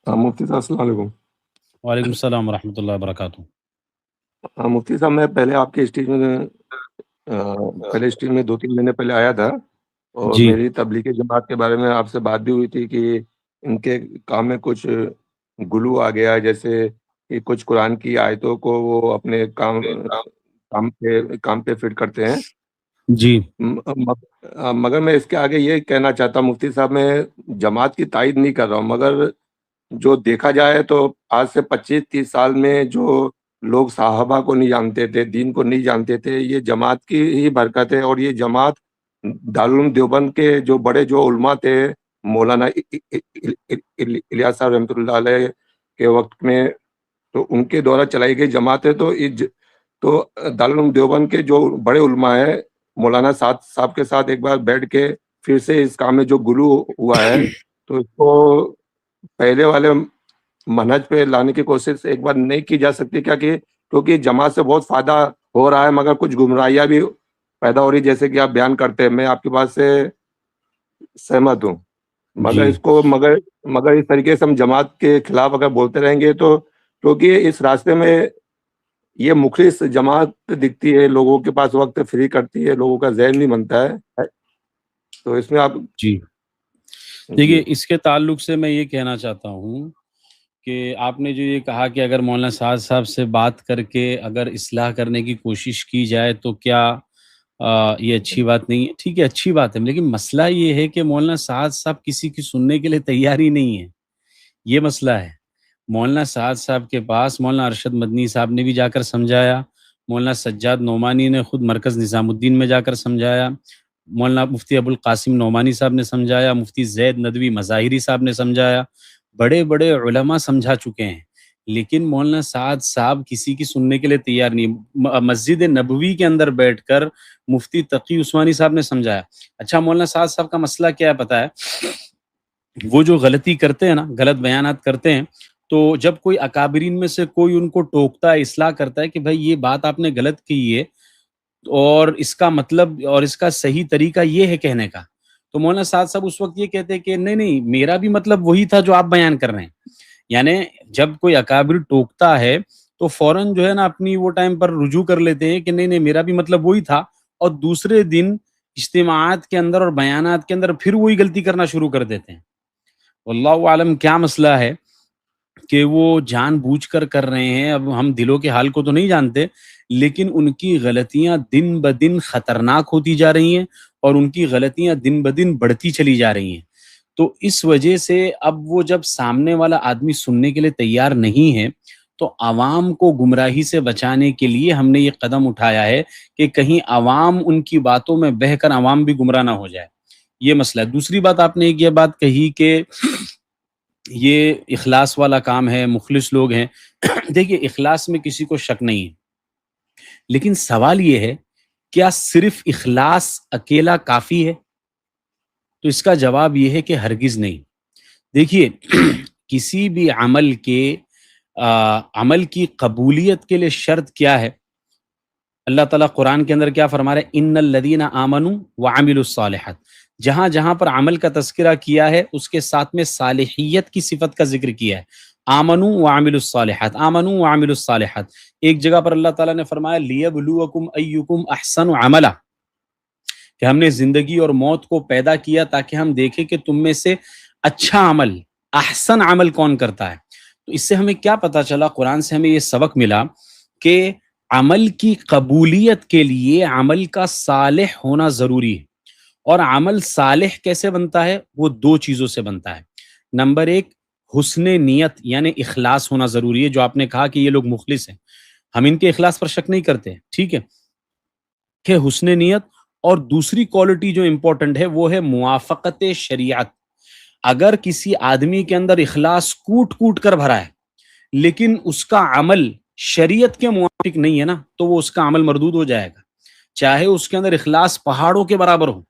ہاں مفتی صاحب السلام علیکم۔ وعلیکم السلام ورحمۃ اللہ وبرکاتہ۔ ہاں مفتی صاحب، میں پہلے آپ کے اسٹیج میں پہلے اسٹیج میں 2-3 مہینے پہلے آیا تھا، اور جی میری تبلیغی جماعت کے بارے میں آپ سے بات بھی ہوئی تھی کہ ان کے کام میں کچھ گلو آ گیا ہے، جیسے کہ کچھ قرآن کی آیتوں کو وہ اپنے کام پہ فٹ کرتے ہیں۔ جی مگر میں اس کے آگے یہ کہنا چاہتا ہوں مفتی صاحب، میں جماعت کی تائید نہیں کر رہا ہوں، مگر جو دیکھا جائے تو آج سے 25-30 سال میں جو لوگ صحابہ کو نہیں جانتے تھے، دین کو نہیں جانتے تھے، یہ جماعت کی ہی برکت ہے۔ اور یہ جماعت دارالعلوم دیوبند کے جو بڑے جو علماء تھے، مولانا الیاس صاحب رحمۃ اللہ علیہ کے وقت میں، تو ان کے دوارا چلائی گئی جماعت ہے۔ تو دارالعلوم دیوبند کے جو بڑے علماء ہیں، مولانا سعد صاحب کے ساتھ ایک بار بیٹھ کے پھر سے اس کام میں جو گلو ہوا ہے، تو اس کو پہلے والے منہج پہ لانے کی کوشش ایک بار نہیں کی جا سکتی کیا؟ کہ کیونکہ جماعت سے بہت فائدہ ہو رہا ہے، مگر کچھ گمراہیاں بھی پیدا ہو رہی، جیسے کہ آپ بیان کرتے ہیں، میں آپ کی بات سے سہمت ہوں۔ مگر جی اس کو مگر اس طریقے سے ہم جماعت کے خلاف اگر بولتے رہیں گے تو، کیونکہ اس راستے میں یہ مخلص جماعت دکھتی ہے، لوگوں کے پاس وقت فری کرتی ہے، لوگوں کا ذہن نہیں بنتا ہے، تو اس میں آپ جی جی دیکھیے، اس کے تعلق سے میں یہ کہنا چاہتا ہوں کہ آپ نے جو یہ کہا کہ اگر مولانا سعد صاحب سے بات کر کے اگر اصلاح کرنے کی کوشش کی جائے تو کیا یہ اچھی بات نہیں ہے؟ ٹھیک ہے، اچھی بات ہے، لیکن مسئلہ یہ ہے کہ مولانا سعد صاحب کسی کی سننے کے لیے تیار ہی نہیں ہے۔ یہ مسئلہ ہے۔ مولانا سعد صاحب کے پاس مولانا ارشد مدنی صاحب نے بھی جا کر سمجھایا، مولانا سجاد نعمانی نے خود مرکز نظام الدین میں جا کر سمجھایا، مولانا مفتی ابوالقاسم نعمانی صاحب نے سمجھایا، مفتی زید ندوی مظاہری صاحب نے سمجھایا، بڑے بڑے علماء سمجھا چکے ہیں، لیکن مولانا سعد صاحب کسی کی سننے کے لیے تیار نہیں۔ مسجد نبوی کے اندر بیٹھ کر مفتی تقی عثمانی صاحب نے سمجھایا۔ اچھا، مولانا سعد صاحب کا مسئلہ کیا ہے پتہ ہے؟ وہ جو غلطی کرتے ہیں نا، غلط بیانات کرتے ہیں، تو جب کوئی اکابرین میں سے کوئی ان کو ٹوکتا ہے، اصلاح کرتا ہے کہ بھائی یہ بات آپ نے غلط کی ہے، اور اس کا مطلب اور اس کا صحیح طریقہ یہ ہے کہنے کا، تو مولانا سعد صاحب اس وقت یہ کہتے ہیں کہ نہیں نہیں، میرا بھی مطلب وہی تھا جو آپ بیان کر رہے ہیں۔ یعنی جب کوئی اکابر ٹوکتا ہے تو فوراً جو ہے نا اپنی وہ ٹائم پر رجوع کر لیتے ہیں کہ نہیں نہیں، میرا بھی مطلب وہی تھا، اور دوسرے دن اجتماعات کے اندر اور بیانات کے اندر پھر وہی غلطی کرنا شروع کر دیتے ہیں۔ واللہ عالم کیا مسئلہ ہے کہ وہ جان بوجھ کر رہے ہیں۔ اب ہم دلوں کے حال کو تو نہیں جانتے، لیکن ان کی غلطیاں دن بدن خطرناک ہوتی جا رہی ہیں، اور ان کی غلطیاں دن بدن بڑھتی چلی جا رہی ہیں۔ تو اس وجہ سے اب وہ جب سامنے والا آدمی سننے کے لیے تیار نہیں ہے، تو عوام کو گمراہی سے بچانے کے لیے ہم نے یہ قدم اٹھایا ہے کہ کہیں عوام ان کی باتوں میں بہہ کر عوام بھی گمراہ نہ ہو جائے۔ یہ مسئلہ ہے۔ دوسری بات، آپ نے ایک یہ بات کہی کہ یہ اخلاص والا کام ہے، مخلص لوگ ہیں۔ دیکھیے، اخلاص میں کسی کو شک نہیں ہے، لیکن سوال یہ ہے، کیا صرف اخلاص اکیلا کافی ہے؟ تو اس کا جواب یہ ہے کہ ہرگز نہیں۔ دیکھیے، کسی بھی عمل کی قبولیت کے لیے شرط کیا ہے؟ اللہ تعالیٰ قرآن کے اندر کیا فرما رہے ہیں؟ ان الذین آمنوا وعملوا الصالحات۔ جہاں جہاں پر عمل کا تذکرہ کیا ہے، اس کے ساتھ میں صالحیت کی صفت کا ذکر کیا ہے۔ آمنوا وعملوا الصالحات، آمنوا وعملوا الصالحات۔ ایک جگہ پر اللہ تعالیٰ نے فرمایا لیبلوکم ایکم احسن عملا، کہ ہم نے زندگی اور موت کو پیدا کیا تاکہ ہم دیکھیں کہ تم میں سے اچھا عمل، احسن عمل کون کرتا ہے۔ تو اس سے ہمیں کیا پتا چلا؟ قرآن سے ہمیں یہ سبق ملا کہ عمل کی قبولیت کے لیے عمل کا صالح ہونا ضروری ہے۔ اور عمل صالح کیسے بنتا ہے؟ وہ دو چیزوں سے بنتا ہے۔ نمبر ایک، حسن نیت یعنی اخلاص ہونا ضروری ہے۔ جو آپ نے کہا کہ یہ لوگ مخلص ہیں، ہم ان کے اخلاص پر شک نہیں کرتے، ٹھیک ہے، کہ حسن نیت۔ اور دوسری کوالٹی جو امپورٹنٹ ہے وہ ہے موافقت شریعت۔ اگر کسی آدمی کے اندر اخلاص کوٹ کوٹ کر بھرا ہے، لیکن اس کا عمل شریعت کے موافق نہیں ہے نا، تو وہ اس کا عمل مردود ہو جائے گا۔ چاہے اس کے اندر اخلاص پہاڑوں کے برابر ہو،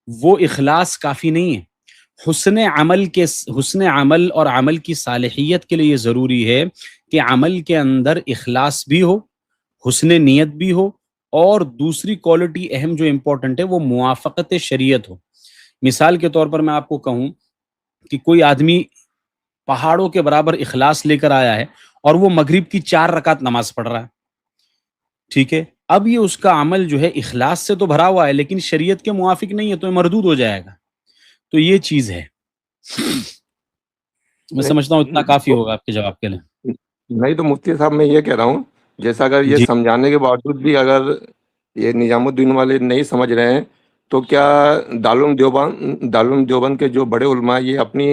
وہ اخلاص کافی نہیں ہے۔ حسن عمل اور عمل کی صالحیت کے لیے یہ ضروری ہے کہ عمل کے اندر اخلاص بھی ہو، حسن نیت بھی ہو، اور دوسری کوالٹی اہم جو امپورٹنٹ ہے وہ موافقت شریعت ہو۔ مثال کے طور پر میں آپ کو کہوں کہ کوئی آدمی پہاڑوں کے برابر اخلاص لے کر آیا ہے اور وہ مغرب کی 4 رکعت نماز پڑھ رہا ہے، ٹھیک ہے؟ اب یہ اس کا عمل جو ہے اخلاص سے تو بھرا ہوا ہے لیکن شریعت کے موافق نہیں ہے تو یہ مردود ہو جائے گا. تو یہ چیز ہے. میں سمجھتا ہوں اتنا نہیں کافی تو ہوگا آپ کے جواب کے لیے. نہیں تو مفتی صاحب میں یہ کہہ رہا ہوں، جیسا اگر یہ جی سمجھانے کے باوجود بھی اگر یہ نظام الدین والے نہیں سمجھ رہے ہیں تو کیا دارالعلوم دیوبند کے جو بڑے علماء یہ اپنی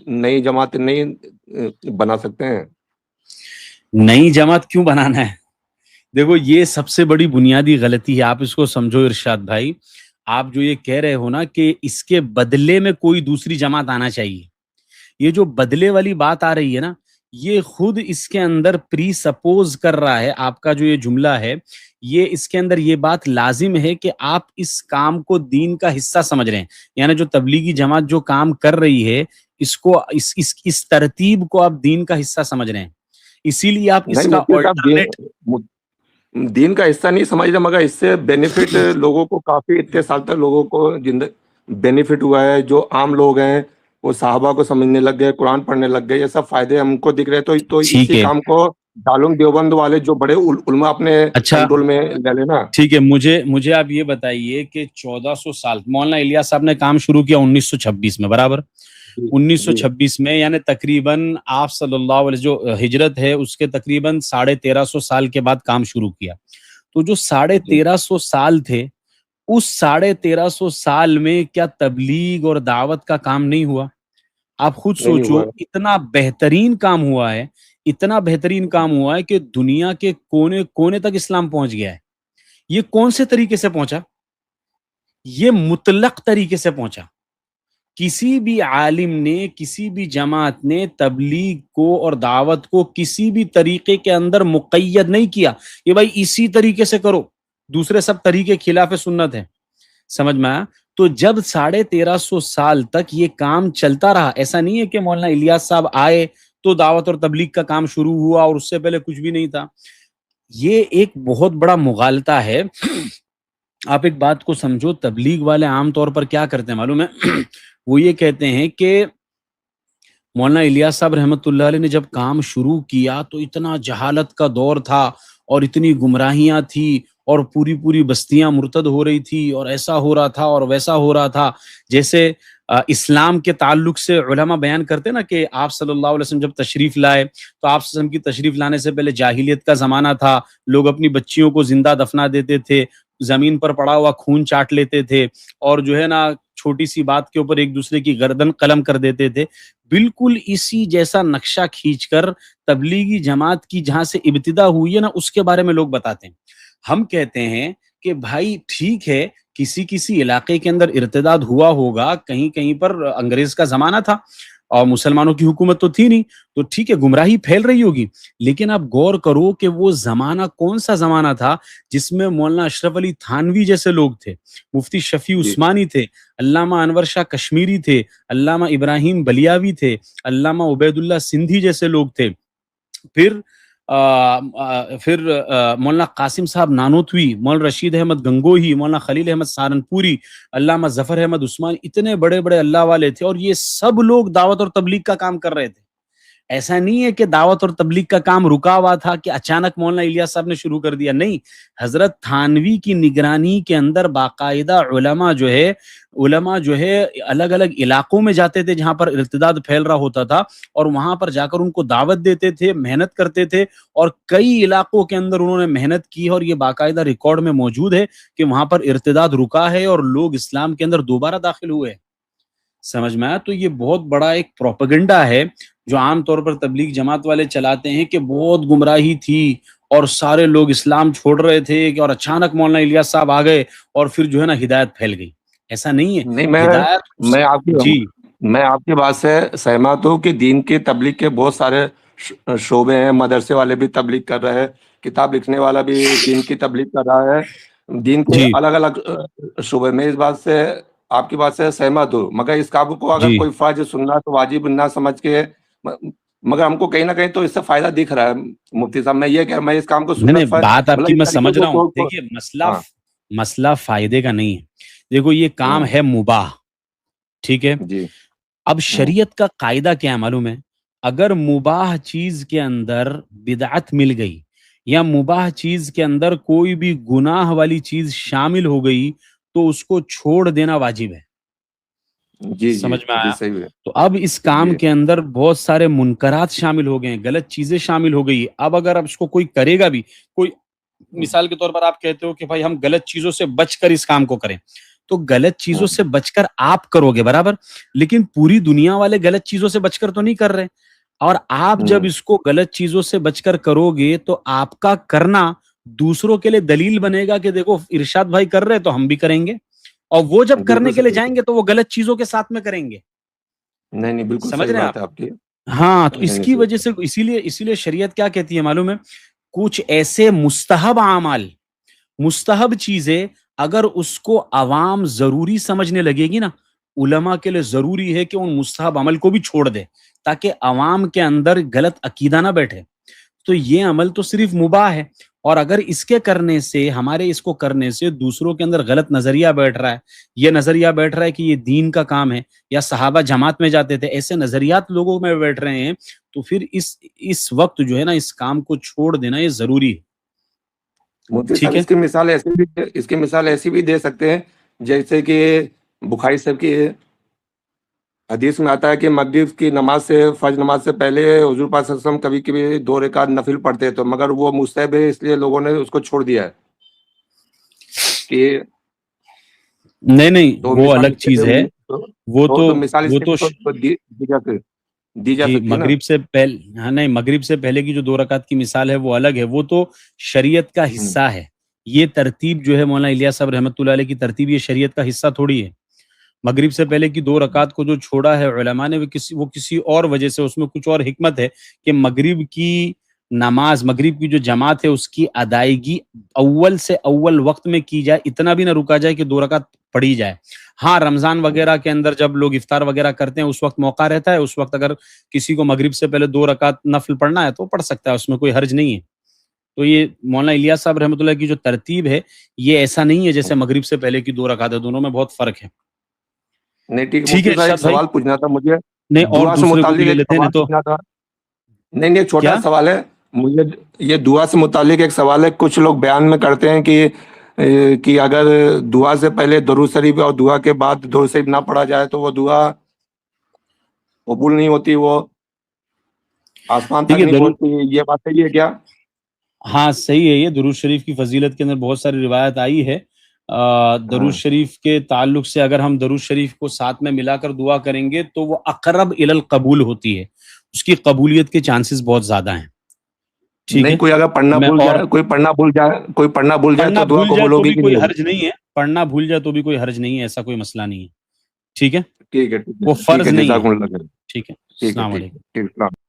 نئی جماعت نہیں بنا سکتے ہیں؟ نئی جماعت کیوں بنانا ہے؟ دیکھو یہ سب سے بڑی بنیادی غلطی ہے، آپ اس کو سمجھو ارشاد بھائی. آپ جو یہ کہہ رہے ہو نا کہ اس کے بدلے میں کوئی دوسری جماعت آنا چاہیے، یہ جو بدلے والی بات آ رہی ہے نا، یہ خود اس کے اندر پری سپوز کر رہا ہے. آپ کا جو یہ جملہ ہے یہ اس کے اندر یہ بات لازم ہے کہ آپ اس کام کو دین کا حصہ سمجھ رہے ہیں. یعنی جو تبلیغی جماعت جو کام کر رہی ہے اس کو اس ترتیب کو آپ دین کا حصہ سمجھ رہے ہیں، اسی لیے آپ اس نہیں کا مفتی صاحب، آلٹرنیٹ. دین کا حصہ نہیں سمجھ رہے، مگر اس سے بینیفٹ لوگوں کو کافی اتنے سال تک لوگوں کو بینیفٹ ہوا ہے. جو عام لوگ ہیں وہ صحابہ کو سمجھنے لگ گئے، قرآن پڑھنے لگ گئے، یہ سب فائدے ہم کو دکھ رہے. تو ٹھیک اسی ہے، کام کو دارالعلوم دیوبند والے جو بڑے علماء اپنے اچھا کنٹرول میں لے لینا. ٹھیک ہے. مجھے آپ یہ بتائیے کہ 1400 سال مولانا الیاس صاحب نے کام شروع کیا 1926 میں، برابر؟ جی جی 1926 میں یعنی تقریباً آپ صلی اللہ علیہ جو ہجرت ہے اس کے تقریباً 1350 سال کے بعد کام شروع کیا. تو جو جی 1350 سال تھے اس 1350 سال میں کیا تبلیغ اور دعوت کا کام نہیں ہوا؟ آپ خود نہیں سوچو، ہوا. اتنا بہترین کام ہوا ہے، اتنا بہترین کام ہوا ہے کہ دنیا کے کونے کونے تک اسلام پہنچ گیا ہے. یہ کون سے طریقے سے پہنچا؟ یہ مطلق طریقے سے پہنچا. کسی بھی عالم نے، کسی بھی جماعت نے تبلیغ کو اور دعوت کو کسی بھی طریقے کے اندر مقید نہیں کیا کہ بھائی اسی طریقے سے کرو، دوسرے سب طریقے خلاف سنت ہے. سمجھ میں آیا؟ تو جب 1350 سال تک یہ کام چلتا رہا، ایسا نہیں ہے کہ مولانا الیاس صاحب آئے تو دعوت اور تبلیغ کا کام شروع ہوا اور اس سے پہلے کچھ بھی نہیں تھا. یہ ایک بہت بڑا مغالطہ ہے. آپ ایک بات کو سمجھو، تبلیغ والے عام طور پر کیا کرتے ہیں معلوم ہے؟ وہ یہ کہتے ہیں کہ مولانا الیاس صاحب رحمۃ اللہ علیہ نے جب کام شروع کیا تو اتنا جہالت کا دور تھا اور اتنی گمراہیاں تھی اور پوری پوری بستیاں مرتد ہو رہی تھی اور ایسا ہو رہا تھا اور ویسا ہو رہا تھا. جیسے اسلام کے تعلق سے علماء بیان کرتے نا کہ آپ صلی اللہ علیہ وسلم جب تشریف لائے تو آپ صلی اللہ علیہ وسلم کی تشریف لانے سے پہلے جاہلیت کا زمانہ تھا، لوگ اپنی بچیوں کو زندہ دفنا دیتے تھے، زمین پر پڑا ہوا خون چاٹ لیتے تھے اور جو ہے نا چھوٹی سی بات کے اوپر ایک دوسرے کی گردن قلم کر دیتے تھے. بالکل اسی جیسا نقشہ کھینچ کر تبلیغی جماعت کی جہاں سے ابتدا ہوئی ہے نا اس کے بارے میں لوگ بتاتے ہیں. ہم کہتے ہیں کہ بھائی ٹھیک ہے، کسی کسی علاقے کے اندر ارتداد ہوا ہوگا، کہیں کہیں پر انگریز کا زمانہ تھا اور مسلمانوں کی حکومت تو تھی نہیں، تو ٹھیک ہے گمراہی پھیل رہی ہوگی، لیکن آپ غور کرو کہ وہ زمانہ کون سا زمانہ تھا جس میں مولانا اشرف علی تھانوی جیسے لوگ تھے، مفتی شفیع جی عثمانی تھے، علامہ انور شاہ کشمیری تھے، علامہ ابراہیم بلیاوی تھے، علامہ عبید اللہ سندھی جیسے لوگ تھے. پھر مولانا قاسم صاحب نانوتوی، مولانا رشید احمد گنگوہی، مولانا خلیل احمد سہارنپوری، علامہ ظفر احمد عثمانی، اتنے بڑے بڑے اللہ والے تھے اور یہ سب لوگ دعوت اور تبلیغ کا کام کر رہے تھے. ایسا نہیں ہے کہ دعوت اور تبلیغ کا کام رکا ہوا تھا کہ اچانک مولانا الیاس صاحب نے شروع کر دیا، نہیں. حضرت تھانوی کی نگرانی کے اندر باقاعدہ علماء جو ہے الگ الگ علاقوں میں جاتے تھے جہاں پر ارتداد پھیل رہا ہوتا تھا اور وہاں پر جا کر ان کو دعوت دیتے تھے، محنت کرتے تھے اور کئی علاقوں کے اندر انہوں نے محنت کی اور یہ باقاعدہ ریکارڈ میں موجود ہے کہ وہاں پر ارتداد رکا ہے اور لوگ اسلام کے اندر دوبارہ داخل ہوئے. سمجھ میں آیا؟ تو یہ بہت بڑا ایک پروپیگنڈا ہے جو عام طور پر تبلیغ جماعت والے چلاتے ہیں کہ بہت گمراہی تھی اور سارے لوگ اسلام چھوڑ رہے تھے اور اچانک مولانا الیاس صاحب آ گئے اور پھر جو ہے نا ہدایت پھیل گئی. ایسا نہیں ہے. نہیں، ہدایت میں آپ کی جی میں آپ کی بات سے سہمت ہوں کہ دین کی تبلیغ کے بہت سارے شعبے ہیں. مدرسے والے بھی تبلیغ کر رہے ہیں، کتاب لکھنے والا بھی دین کی تبلیغ کر رہا ہے، دین کے جی الگ الگ شعبے میں. اس بات سے آپ کی بات سے سہمت ہوں، مگر اس کام کو اگر جی کوئی فرض سننا تو واجب نہ سمجھ کے، مگر ہم کو کہیں نہ کہیں تو اس سے فائدہ دکھ رہا ہے. مفتی صاحب میں یہ کہ میں اس کام کو نہیں سنت نہیں، بات آپ مطلب کی اس میں طریقے سمجھ سے رہا ہوں. دیکھیے ہاں مسئلہ فائدے کا نہیں ہے. دیکھو یہ کام ہاں ہے مباح، ٹھیک ہے. جی اب ہاں شریعت کا قاعدہ کیا ہے معلوم ہے؟ اگر مباح چیز کے اندر بدعت مل گئی یا مباح چیز کے اندر کوئی بھی گناہ والی چیز شامل ہو گئی تو اس کو چھوڑ دینا واجب ہے. جی جی سمجھ میں جی آیا؟ صحیح ہے. تو اب اس کام جی کے اندر بہت سارے منکرات شامل ہو گئے ہیں، غلط چیزیں شامل ہو گئی. اب اگر اب اس کو کوئی کرے گا بھی، کوئی مثال کے طور پر آپ کہتے ہو کہ بھائی ہم غلط چیزوں سے بچ کر اس کام کو کریں، تو غلط چیزوں سے بچ کر آپ کرو گے برابر، لیکن پوری دنیا والے غلط چیزوں سے بچ کر تو نہیں کر رہے. اور آپ جب اس کو غلط چیزوں سے بچ کر کرو گے تو آپ کا کرنا دوسروں کے لیے دلیل بنے گا کہ دیکھو ارشاد بھائی کر رہے تو ہم بھی کریں گے، اور وہ جب بالکل کرنے کے لیے صحیح جائیں ہے. گے تو وہ غلط چیزوں کے ساتھ میں کریں گے. نہیں نہیں بالکل سمجھ صحیح رہے ہیں آپ؟ بات ہے آپ کی. ہاں، تو نہیں اس نہیں کی صحیح وجہ ہے. سے اسی لیے شریعت کیا کہتی ہے معلوم ہے؟ کچھ ایسے مستحب اعمال، مستحب چیزیں اگر اس کو عوام ضروری سمجھنے لگے گی نا، علماء کے لیے ضروری ہے کہ ان مستحب عمل کو بھی چھوڑ دے تاکہ عوام کے اندر غلط عقیدہ نہ بیٹھے. تو یہ عمل تو صرف مباح ہے، اور اگر اس کے کرنے سے، ہمارے اس کو کرنے سے دوسروں کے اندر غلط نظریہ بیٹھ رہا ہے، یہ نظریہ بیٹھ رہا ہے کہ یہ دین کا کام ہے، یا صحابہ جماعت میں جاتے تھے، ایسے نظریات لوگوں میں بیٹھ رہے ہیں، تو پھر اس وقت جو ہے نا اس کام کو چھوڑ دینا یہ ضروری ہے. مفتی صاحب ٹھیک ہے؟ اس کی مثال ایسی بھی دے سکتے ہیں جیسے کہ بخاری صاحب کی حدیث میں آتا ہے کہ مغرب کی نماز سے، فجر نماز سے پہلے حضور پاک صلی اللہ علیہ وسلم کبھی کبھی 2 رکعت نفل پڑھتے تو، مگر وہ مستحب ہے اس لیے لوگوں نے اس کو چھوڑ دیا ہے کہ نہیں تو وہ مثال الگ اس چیز ہے. وہ تو تو مثال اس وہ کے تو تو دی جا جی، سکتی ہے نا. مغرب سے پہلے، ہاں نہیں، مغرب سے پہلے کی جو 2 رکعت کی مثال ہے وہ الگ ہے، وہ تو شریعت کا حصہ ہے. یہ ترتیب جو ہے مولانا الیاس صاحب رحمۃ اللہ علیہ کی ترتیب، یہ شریعت کا حصہ تھوڑی ہے. مغرب سے پہلے کی 2 رکعت کو جو چھوڑا ہے علماء نے، وہ کسی اور وجہ سے، اس میں کچھ اور حکمت ہے کہ مغرب کی نماز، مغرب کی جو جماعت ہے اس کی ادائیگی اول سے اول وقت میں کی جائے، اتنا بھی نہ رکا جائے کہ 2 رکعت پڑھی جائے. ہاں رمضان وغیرہ کے اندر جب لوگ افطار وغیرہ کرتے ہیں اس وقت موقع رہتا ہے، اس وقت اگر کسی کو مغرب سے پہلے 2 رکعت نفل پڑھنا ہے تو پڑھ سکتا ہے، اس میں کوئی حرج نہیں ہے. تو یہ مولانا الیاس صاحب رحمۃ اللہ کی جو ترتیب ہے یہ ایسا نہیں ہے جیسے مغرب سے پہلے کی 2 رکعت ہے، دونوں میں بہت فرق ہے. نہیں ٹھیک ہے ٹھیک ہے مفتی صاحب، ایک ارشاد بھائی؟ سوال پوچھنا تھا مجھے. نہیں، اور دعا سے دوسرے کو بھی متعلق لے ایک لیتے ہیں سوال نہیں تو پوچھنا تھا. نہیں نہیں ایک چھوٹا کیا. سا سوال ہے مجھے. یہ دعا سے متعلق ایک سوال ہے. کچھ لوگ بیان میں کرتے ہیں کہ اگر دعا سے پہلے درود شریف اور دعا کے بعد درود شریف نہ پڑھا جائے تو وہ دعا قبول نہیں ہوتی، وہ آسمان تک دیکھیے نہیں پہنچتی. یہ بات صحیح ہے کیا؟ ہاں صحیح ہے. یہ درود شریف کی فضیلت کے اندر بہت ساری روایت آئی ہے. درود ہاں شریف کے تعلق سے اگر ہم درود شریف کو ساتھ میں ملا کر دعا کریں گے تو وہ اقرب الی القبول ہوتی ہے، اس کی قبولیت کے چانسز بہت زیادہ ہیں. ٹھیک نہیں، ہے. کوئی اگر میں اور کوئی پڑھنا بھول جائے پڑھنا تو دعا بھول جائے قبول تو ہوگی بھی کہ کوئی نہیں ہوگی؟ حرج نہیں ہے، پڑھنا بھول جائے تو بھی کوئی حرج نہیں ہے، ایسا کوئی مسئلہ نہیں ہے. ٹھیک ہے. ٹھیک ہے ٹھیک وہ ہے ٹھیک فرض ہے، نہیں ہے. جزاک اللہ خیر. ٹھیک ہے. ٹھیک ہے السلام ٹھیک علیکم. ہے ٹھیک ہے.